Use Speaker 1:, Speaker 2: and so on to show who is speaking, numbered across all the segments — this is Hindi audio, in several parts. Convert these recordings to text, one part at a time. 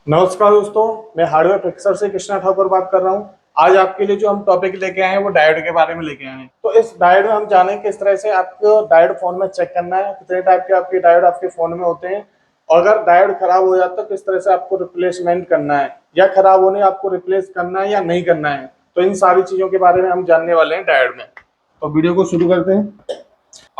Speaker 1: नमस्कार दोस्तों, मैं हार्डवेयर फिक्सर से कृष्णा ठाकुर बात कर रहा हूं। आज आपके लिए जो हम टॉपिक लेके आए हैं वो डायोड के बारे में लेके आए हैं। तो इस डायोड में हम जानें किस तरह से आपको डायोड फोन में चेक करना है, कितने टाइप के आपके डायोड आपके फोन में होते हैं, और अगर डायोड खराब हो जाता है किस तरह से आपको रिप्लेसमेंट करना है, या खराब होने आपको रिप्लेस करना है या नहीं करना है। तो इन सारी चीजों के बारे में हम जानने वाले हैं डायोड में। तो वीडियो को शुरू करते हैं।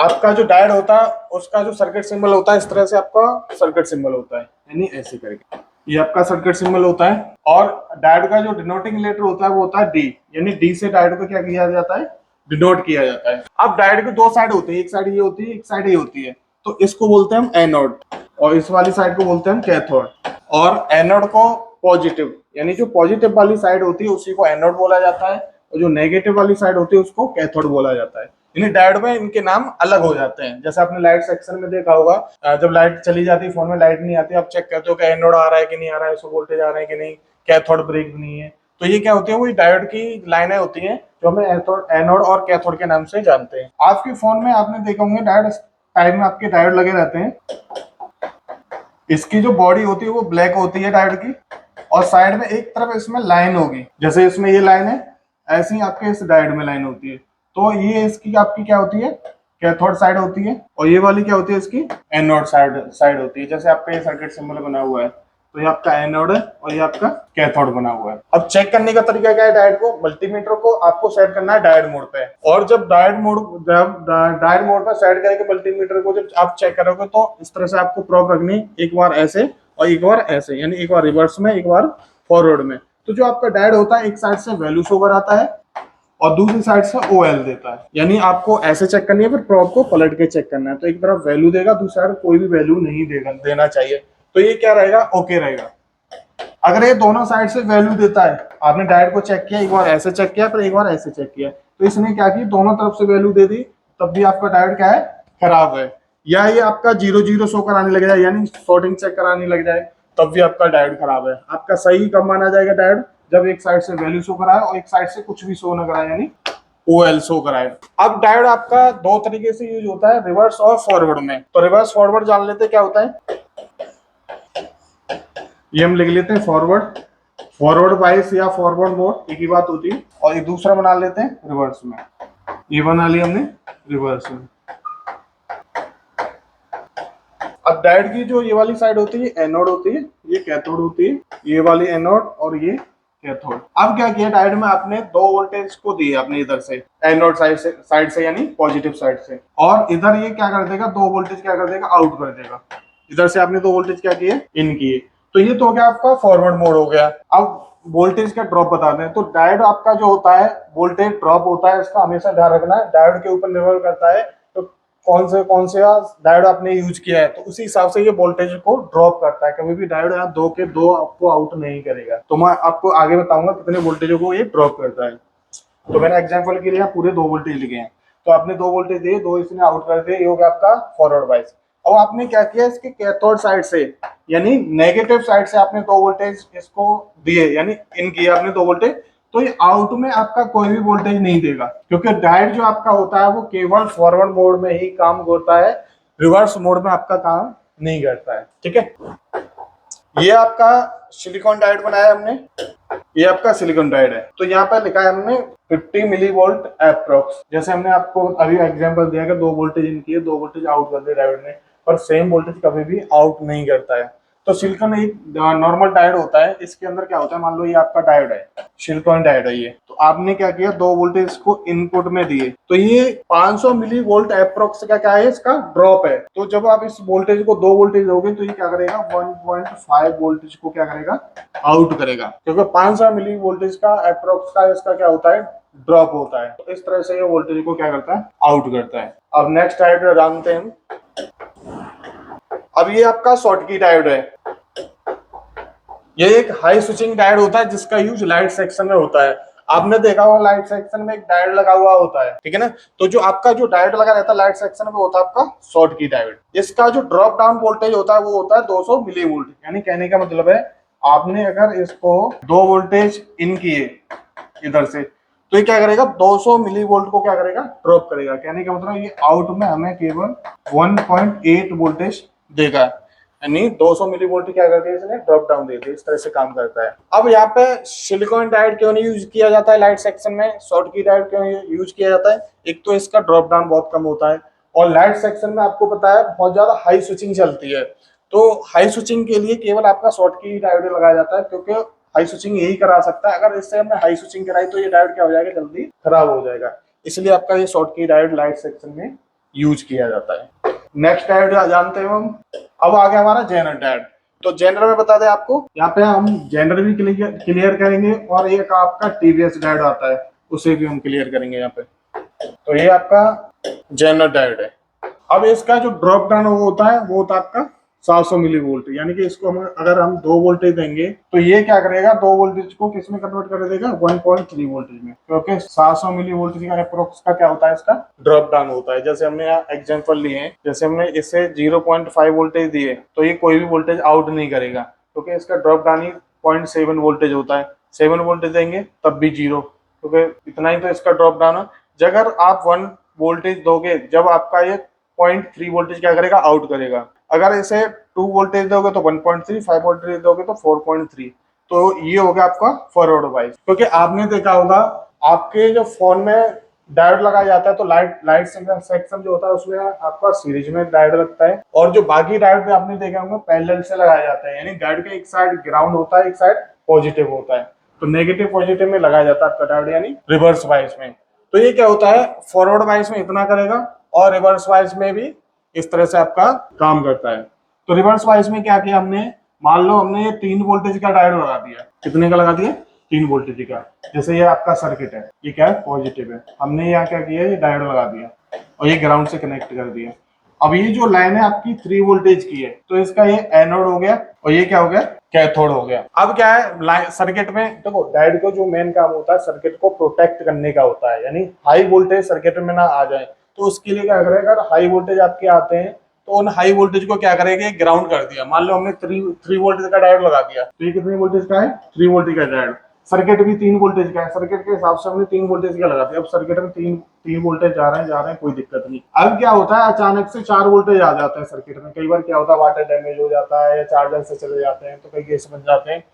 Speaker 1: आपका जो डायोड होता है उसका जो सर्किट सिंबल होता है, इस तरह से आपका सर्किट सिंबल होता है, यानी ऐसे करके ये आपका सर्किट सिंबल होता है। और डायोड का जो डिनोटिंग लेटर होता है वो होता है डी, यानी डी से डायोड को क्या किया जाता है, डिनोट किया जाता है। अब डायोड की दो साइड होती है, एक साइड ये होती है, एक साइड ये होती है। तो इसको बोलते हैं हम एनोड, और इस वाली साइड को बोलते हैं हम कैथोड। और एनोड को पॉजिटिव, यानी जो पॉजिटिव वाली साइड होती है उसी को एनोड बोला जाता है, और जो नेगेटिव वाली साइड होती है उसको कैथोड बोला जाता है। यानी डायोड में इनके नाम अलग हो जाते हैं। जैसे आपने लाइट सेक्शन में देखा होगा, जब लाइट चली जाती है, फोन में लाइट नहीं आती, आप चेक करते हो कि एनोड आ रहा है कि नहीं आ रहा है, इसको वोल्टेज आ रहा है कि नहीं, कैथोड ब्रेक नहीं है। तो ये क्या होती है, वो डायोड की लाइनें होती हैं जो हमें एनोड और कैथोड के नाम से जानते हैं। आपके फोन में आपने देखा होंगे डायोड, साइड में आपके डायोड लगे रहते हैं। इसकी जो बॉडी होती है वो ब्लैक होती है डायोड की, और साइड में एक तरफ इसमें लाइन होगी, जैसे इसमें ये लाइन है, ऐसी ही आपके इस डायोड में लाइन होती है। तो ये इसकी आपकी क्या होती है, कैथोड साइड होती है, और ये वाली क्या होती है, इसकी एनोड साइड साइड होती है। जैसे आपका ये सर्किट सिंबल बना हुआ है, तो ये आपका एनोड है और ये आपका कैथोड बना हुआ है। अब चेक करने का तरीका क्या है, डायोड को, मल्टीमीटर को आपको सेट करना है डायोड मोड पे। और जब डायोड मोड पे सेट करके मल्टीमीटर को जब आप चेक करोगे तो इस तरह से आपको प्रोब रखनी, एक बार ऐसे और एक बार ऐसे, यानी एक बार रिवर्स में एक बार फॉरवर्ड में। तो जो आपका डायोड होता है एक साइड से वैल्यू शो कराता है और दूसरी साइड से ओएल देता है, यानी आपको ऐसे चेक करनी है, फिर प्रोब को पलट के चेक करना है। तो एक तरफ वैल्यू देगा, दूसरी साइड कोई भी वैल्यू नहीं देना चाहिए। तो ये क्या रहेगा, ओके रहेगा। अगर ये दोनों साइड से वैल्यू देता है, आपने डायोड को चेक किया, एक बार ऐसे चेक किया फिर एक बार ऐसे चेक किया, तो इसने क्या की, दोनों तरफ से वैल्यू दे दी, तब भी आपका डायोड क्या है, खराब है। या ये आपका 0 0 शो कराने लग जाए, यानी शॉर्टिंग चेक कराने लग जाए, तब भी आपका डायोड खराब है। आपका सही कब माना जाएगा डायोड, जब एक साइड से वैल्यू शो कराए और एक साइड से कुछ भी शो न कराए, यानी ओएल शो कराए। अब डायोड आपका दो तरीके से यूज होता है, रिवर्स और फॉरवर्ड में। तो रिवर्स फॉरवर्ड जान लेते हैं क्या होता है, ये हम लिख लेते हैं फॉरवर्ड, फॉरवर्ड बाइस या फॉरवर्ड मोड एक ही बात होती है। और एक दूसरा बना लेते हैं रिवर्स में, ये बना लिया हमने रिवर्स में। अब डायोड की जो ये वाली साइड होती है एनोड होती है, ये कैथोड होती है, ये वाली एनोड और ये कैथोड। अब क्या किया, डायोड में आपने दो वोल्टेज को दिए अपने इधर से, एनोड साइड से यानी पॉजिटिव साइड से, और इधर ये क्या कर देगा, दो वोल्टेज क्या कर देगा, आउट कर देगा। इधर से आपने दो वोल्टेज क्या किए, इन किए। तो ये तो हो गया आपका फॉरवर्ड मोड हो गया। अब वोल्टेज का ड्रॉप बताते हैं। तो डायोड आपका जो होता है वोल्टेज ड्रॉप होता है, इसका हमेशा ध्यान रखना है, डायोड के ऊपर निर्भर करता है तो कौन से डायोड आपने यूज किया है, तो उसी हिसाब से ये वोल्टेज को ड्रॉप करता है। कभी भी डायोड यहाँ दो के दो आपको आउट नहीं करेगा। तो मैं आपको आगे बताऊंगा कितने वोल्टेजों को ये ड्रॉप करता है। तो मैंने एग्जांपल के लिए पूरे दो वोल्टेज लिखे हैं। तो आपने दो वोल्टेज दिए, दो इसने आउट कर दिए, ये हो गया आपका फॉरवर्ड बाइस। अब आपने क्या किया, इसके कैथोड साइड से यानी नेगेटिव साइड से आपने दो वोल्टेज इसको दिए, यानी इन किए आपने दो वोल्टेज। तो ये आउट में आपका कोई भी वोल्टेज नहीं देगा, क्योंकि डायोड जो आपका होता है वो केवल फॉरवर्ड मोड में ही काम करता है, रिवर्स मोड में आपका काम नहीं करता है। ठीक है, ये आपका सिलिकॉन डायोड बनाया हमने, ये आपका सिलिकॉन डायोड है। तो यहाँ पर लिखा है हमने 50 मिली वोल्ट अप्रोक्स। जैसे हमने आपको अभी एग्जांपल दिया कि दो वोल्टेज इन किए, दो वोल्टेज आउट कर दिए डायोड ने, पर सेम वोल्टेज कभी भी आउट नहीं करता है। तो सिलिकॉन एक नॉर्मल डायोड होता है, इसके अंदर क्या होता है, मान लो ये आपका डायोड है, सिलिकॉन डायोड है ये। तो आपने क्या किया, दो वोल्टेज को इनपुट में दिए, तो ये 500 मिली वोल्ट अप्रोक्स का क्या है, इसका ड्रॉप है। तो जब आप इस वोल्टेज को दो वोल्टेज दोगे तो ये क्या करेगा, 1.5 वोल्टेज को क्या करेगा, आउट करेगा, क्योंकि 500 मिली वोल्टेज का अप्रोक्स का इसका क्या होता है, ड्रॉप होता है। तो इस तरह से ये वोल्टेज को क्या करता है, आउट करता है। अब नेक्स्ट डायोड जानते हैं हम। अब ये आपका शॉर्टकी डायोड है। ये एक हाई स्विचिंग डायोड होता है जिसका यूज लाइट सेक्शन में होता है। आपने देखा होगा लाइट सेक्शन में एक डायोड लगा हुआ होता है, ठीक है ना। तो जो आपका जो डायोड लगा रहता है लाइट सेक्शन में होता है आपका शॉर्टकी डायोड। इसका जो ड्रॉप डाउन वोल्टेज होता है वो होता है 200 मिली वोल्ट। यानी कहने का मतलब है, आपने अगर इसको दो वोल्टेज इन किए इधर से, तो ये क्या करेगा, 200 मिली वोल्ट को क्या करेगा, ड्रॉप करेगा। कहने का मतलब ये आउट में हमें केवल 1.8 वोल्टेज देगा। यानी 200 मिली वोल्ट क्या करती है इसने ड्रॉप डाउन देती है, इस तरह से काम करता है। अब यहाँ पे सिलिकॉन डायोड क्यों नहीं यूज किया जाता है लाइट सेक्शन में, शॉर्ट की डायोड क्यों यूज किया जाता है? एक तो इसका ड्रॉप डाउन बहुत कम होता है, और लाइट सेक्शन में आपको पता है बहुत ज्यादा हाई स्विचिंग चलती है, तो हाई स्विचिंग के लिए केवल आपका शॉर्ट की डायोड लगाया जाता है, क्योंकि हाई स्विचिंग यही करा सकता है। अगर इससे हमने हाई स्विचिंग कराई तो ये डायोड क्या हो जाएगा, जल्दी खराब हो जाएगा, इसलिए आपका ये शॉर्ट की डायोड लाइट सेक्शन में यूज किया जाता है। नेक्स्ट डायोड जानते हैं हम। अब आ गया हमारा जेनर डायोड। तो जेनर में बता दें आपको, यहाँ पे हम जेनर भी क्लियर करेंगे, और एक आपका टीवीएस डायोड आता है उसे भी हम क्लियर करेंगे यहाँ पे। तो ये आपका जेनर डायोड है। अब इसका जो ड्रॉप डाउन होता है वो होता है आपका 700 मिली वोल्ट, यानी कि इसको हम अगर हम 2 वोल्टेज देंगे तो ये क्या करेगा, 2 वोल्टेज को किस में कन्वर्ट कर देगा, 1.3 वोल्टेज में, क्योंकि 700 मिली वोल्टेज का अप्रोक्स का क्या होता है, इसका ड्रॉप डाउन होता है। जैसे हमने यहाँ एग्जांपल लिए हैं, जैसे हमने इसे 0.5 वोल्टेज दिए तो ये कोई भी वोल्टेज आउट नहीं करेगा, क्योंकि इसका ड्रॉप डाउन ही 0.7 वोल्टेज होता है। 7 वोल्टेज देंगे तब भी 0, क्योंकि इतना ही तो इसका ड्रॉप डाउन है। अगर आप 1 वोल्टेज दोगे, जब आपका ये 0.3 वोल्टेज क्या करेगा, आउट करेगा। अगर इसे 2 वोल्टेज दोगे तो 1.3, 5 वोल्टेज दोगे तो 4.3। तो ये हो गया आपका फॉरवर्ड वाइज। क्योंकि आपने देखा होगा आपके जो फोन में डायोड लगाया जाता है तो लाइट सेक्शन जो होता है उसमें आपका सीरीज में डायोड लगता है, और जो बाकी डायोड भी आपने देखे होंगे पैरेलल से लगाया जाता है, यानी डायोड का एक साइड ग्राउंड होता है, एक साइड पॉजिटिव होता है। तो नेगेटिव पॉजिटिव में लगाया जाता है आपका डायोड, यानी रिवर्स वाइज में। तो ये क्या होता है, फॉरवर्ड वाइज में इतना करेगा और रिवर्स वाइज में भी इस तरह से आपका काम करता है। तो रिवर्स वाइज में क्या किया हमने, मान लो हमने ये 3 वोल्टेज का डायोड लगा दिया, कितने का लगा दिया, 3 वोल्टेज का। जैसे ये आपका सर्किट है, ये क्या है, पॉजिटिव है, हमने यहाँ क्या किया, ये डायोड लगा दिया और ये ग्राउंड से कनेक्ट कर दिया। अब ये जो लाइन है आपकी 3 वोल्टेज की है, तो इसका ये एनोड हो गया और ये क्या हो गया, कैथोड हो गया। अब क्या है सर्किट में, देखो डायोड को जो मेन काम होता है सर्किट को प्रोटेक्ट करने का होता है, यानी हाई वोल्टेज सर्किट में ना आ जाए, तो उसके लिए क्या करेगा, अगर हाई वोल्टेज आपके आते हैं तो उन हाई वोल्टेज को क्या करेंगे, ग्राउंड कर दिया। मान लो हमने 3 वोल्टेज का डायोड लगा दिया, तो ये कितने वोल्टेज का है, 3 वोल्टेज का डायोड। सर्किट भी 3 वोल्टेज का है, सर्किट के हिसाब से हमने 3 वोल्टेज का लगा दिया। अब सर्किट में तीन वोल्टेज जा रहे हैं, कोई दिक्कत नहीं। अब क्या होता है, अचानक से 4 वोल्टेज आ जाते हैं सर्किट में। कई बार क्या होता है, वाटर डैमेज हो जाता है या चार्जर से चले जाते हैं, तो कई केस बन जाते हैं।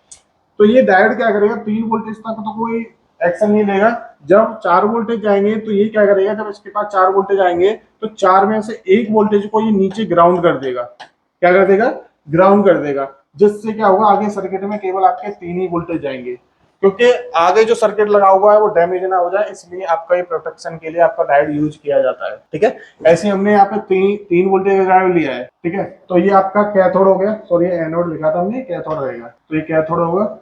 Speaker 1: तो ये डायोड क्या करेगा, 3 वोल्टेज तक तो कोई एक्शन नहीं लेगा। जब 4 वोल्टेज जाएंगे तो ये क्या करेगा, जब इसके पास 4 वोल्टेज आएंगे तो 4 में से 1 वोल्टेज को ये नीचे ग्राउंड कर देगा। क्या कर देगा, ग्राउंड कर देगा, जिससे क्या होगा, आगे सर्किट में केवल आपके 3 ही वोल्टेज जाएंगे, क्योंकि आगे जो सर्किट लगा हुआ है वो डैमेज ना हो जाए, इसलिए आपका ये प्रोटेक्शन के लिए आपका डायोड यूज किया जाता है। ठीक है, ऐसे हमने यहाँ पे 3 वोल्टेज का डायोड लिया है। ठीक है, तो ये आपका कैथोड हो गया, सॉरी एनोड लिखा था हमने, कैथोड रहेगा, तो ये कैथोड होगा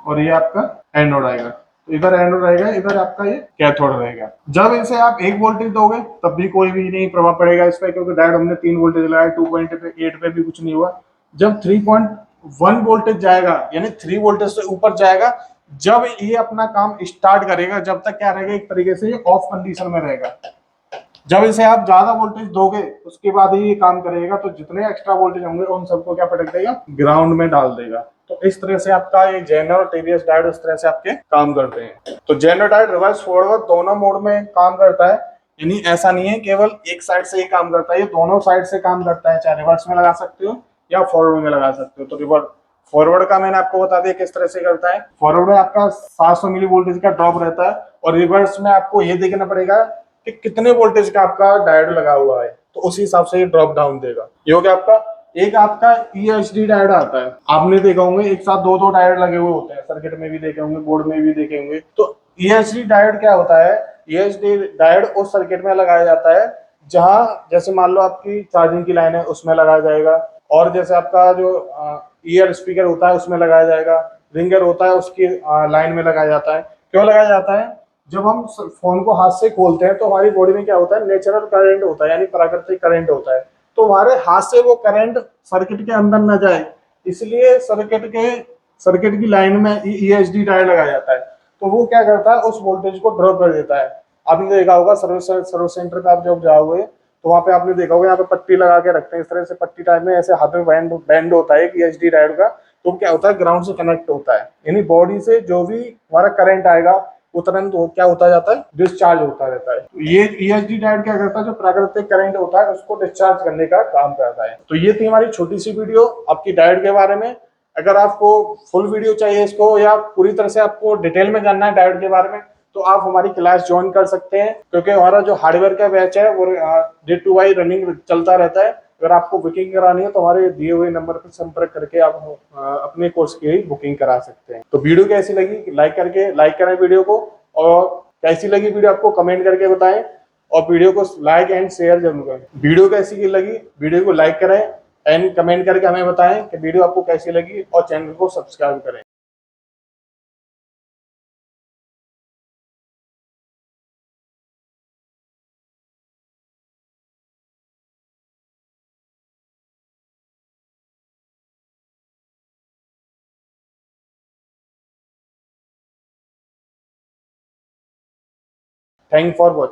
Speaker 1: और ये आपका एनोड आएगा। तो इधर एनोड रहेगा, इधर आपका ये कैथोड रहेगा। जब इसे आप 1 वोल्टेज दोगे तब भी कोई भी नहीं प्रभाव पड़ेगा इस पर, क्योंकि डायोड हमने 3 वोल्टेज लगाया, 2.8 पे भी कुछ नहीं हुआ। जब 3.1 वोल्टेज जाएगा, यानी 3 वोल्टेज से ऊपर जाएगा, जब ये अपना काम स्टार्ट करेगा, जब तक क्या रहेगा, एक तरीके से ये ऑफ कंडीशन में रहेगा। जब इसे आप ज्यादा वोल्टेज दोगे उसके बाद ही ये काम करेगा, तो जितने एक्स्ट्रा वोल्टेज होंगे उन सबको क्या पटक देगा, ग्राउंड में डाल देगा। तो इस तरह से आपका ये जेनर और टीवीएस डायोड इस तरह से आपके काम करते हैं। तो जेनर डायोड रिवर्स फॉरवर्ड दोनों मोड में काम करता है, यानी ऐसा नहीं है केवल एक साइड से ही काम करता है, ये दोनों साइड से काम करता है। चाहे रिवर्स में लगा सकते हो या फॉरवर्ड में लगा सकते हो। तो रिवर्स फॉरवर्ड का मैंने आपको बता दिया किस तरह से करता है। फॉरवर्ड में आपका 700 मिली वोल्टेज का ड्रॉप रहता है, और रिवर्स में आपको ये देखना पड़ेगा कि कितने वोल्टेज का आपका डायोड लगा हुआ है, तो उसी हिसाब से ये ड्रॉप डाउन देगा। ये हो गया आपका। एक आपका EHD डायोड आता है, आपने देखा होंगे एक साथ 2 डायोड लगे हुए होते हैं, सर्किट में भी देखे होंगे, बोर्ड में भी देखे होंगे। तो EHD डायोड क्या होता है, EHD डायोड उस सर्किट में लगाया जाता है जहां, जैसे मान लो आपकी चार्जिंग की लाइन है उसमें लगाया जाएगा, और जैसे आपका जो ईयर स्पीकर होता है उसमें लगाया जाएगा, रिंगर होता है उसकी लाइन में लगाया जाता है। क्यों लगाया जाता है, जब हम फोन को हाथ से खोलते हैं तो हमारी बॉडी में क्या होता है, नेचुरल करंट होता है, यानी प्राकृतिक करंट होता है। तो हमारे हाथ से वो करंट सर्किट के अंदर न जाए, इसलिए सर्किट की लाइन में EHD डायोड लगाया जाता है। तो वो क्या करता है, उस वोल्टेज को ड्रॉप कर देता है। आपने देखा होगा सर्विस सेंटर पे आप जब जाओगे तो वहां पे आपने देखा होगा, यहाँ पे पट्टी लगा के रखते हैं, इस तरह से पट्टी टाइप में, ऐसे हाथ में बैंड होता है EHD डायोड का। तो क्या होता है, ग्राउंड से कनेक्ट होता है, यानी बॉडी से जो भी हमारा करंट आएगा वो तुरंत वो क्या होता जाता है, डिस्चार्ज होता रहता है। तो ये ईएसडी डायोड क्या करता है, जो प्राकृतिक करंट होता है उसको डिस्चार्ज करने का काम करता है। तो ये थी हमारी छोटी सी वीडियो आपकी डायोड के बारे में। अगर आपको फुल वीडियो चाहिए इसको या पूरी तरह से आपको डिटेल में जानना है डायोड के बारे में, तो आप हमारी क्लास ज्वाइन कर सकते हैं, क्योंकि हमारा जो हार्डवेयर का बैच है वो डे टू वाई रनिंग चलता रहता है। अगर आपको बुकिंग करानी है तो हमारे दिए हुए नंबर पर संपर्क करके आप अपने कोर्स की बुकिंग करा सकते हैं। तो वीडियो कैसी लगी, लाइक करें वीडियो को, और कैसी लगी वीडियो आपको कमेंट करके बताएं, और वीडियो को लाइक एंड शेयर जरूर करें। वीडियो कैसी लगी, वीडियो को लाइक करें एंड कमेंट करके हमें बताएं कि वीडियो आपको कैसी लगी, और चैनल को सब्सक्राइब करें। Thank for watching.